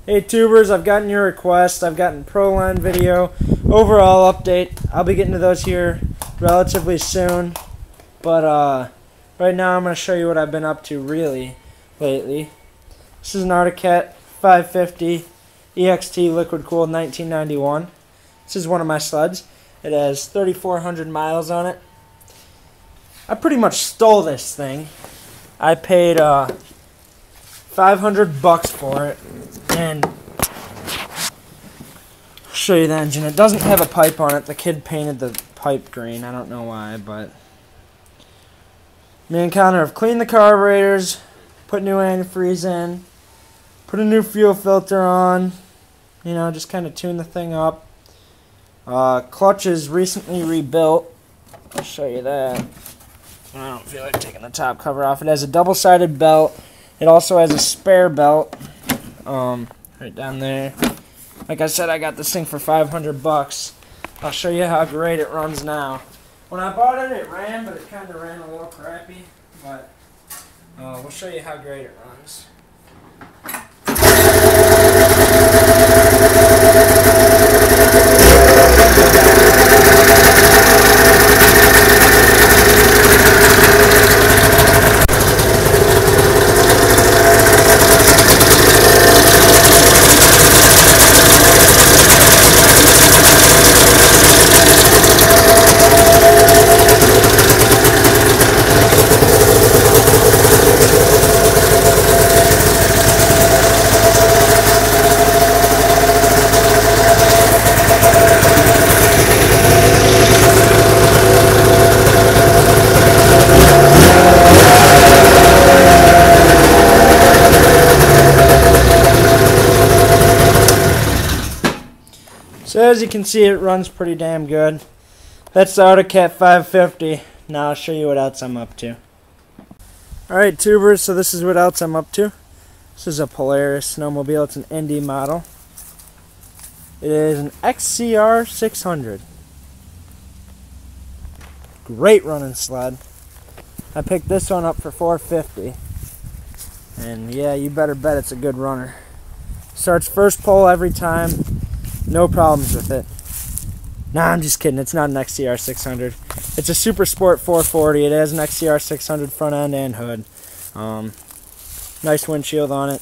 Hey tubers, I've gotten your request. I've gotten Proline video, overall update. I'll be getting to those here relatively soon. But right now I'm going to show you what I've been up to really lately. This is an Arctic 550 EXT liquid cooled 1991. This is one of my sleds. It has 3,400 miles on it. I pretty much stole this thing. I paid $500 for it, and I'll show you the engine. It doesn't have a pipe on it. The kid painted the pipe green. I don't know why, but me and Connor have cleaned the carburetors, put new antifreeze in, put a new fuel filter on, you know, just kind of tune the thing up. Clutch is recently rebuilt. I'll show you that. I don't feel like taking the top cover off. It has a double-sided belt. It also has a spare belt right down there. Like I said, I got this thing for $500. I'll show you how great it runs now. When I bought it, it ran, but it kind of ran a little crappy. But we'll show you how great it runs. So as you can see, it runs pretty damn good. That's the Arctic 550. Now I'll show you what else I'm up to. Alright tubers, so this is what else I'm up to. This is a Polaris snowmobile. It's an Indy model. It is an XCR 600. Great running sled. I picked this one up for $450. And yeah, you better bet it's a good runner. Starts first pole every time. No problems with it. Nah, I'm just kidding. It's not an XCR 600. It's a Supersport 440. It has an XCR 600 front end and hood. Nice windshield on it.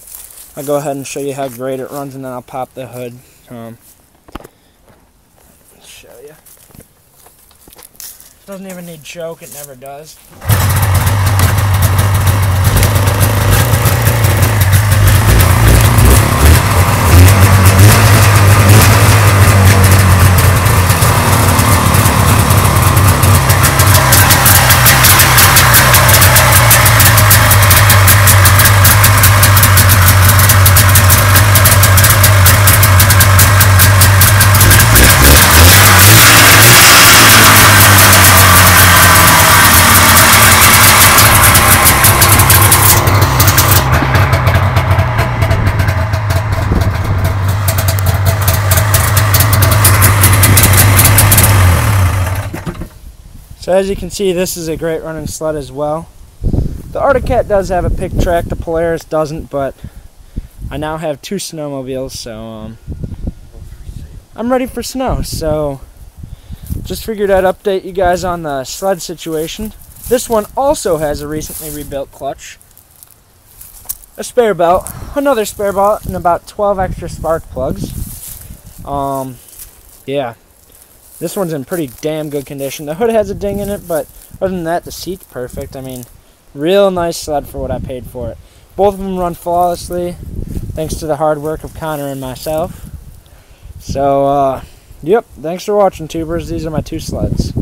I'll go ahead and show you how great it runs, and then I'll pop the hood. Show you. Doesn't even need choke. It never does. So as you can see, this is a great running sled as well. The Arctic Cat does have a pick track, the Polaris doesn't, but I now have two snowmobiles, so I'm ready for snow. So just figured I'd update you guys on the sled situation. This one also has a recently rebuilt clutch, a spare belt, another spare belt, and about 12 extra spark plugs. Yeah. This one's in pretty damn good condition. The hood has a ding in it, but other than that, the seat's perfect. I mean, real nice sled for what I paid for it. Both of them run flawlessly, thanks to the hard work of Connor and myself. So, yep, thanks for watching, tubers. These are my two sleds.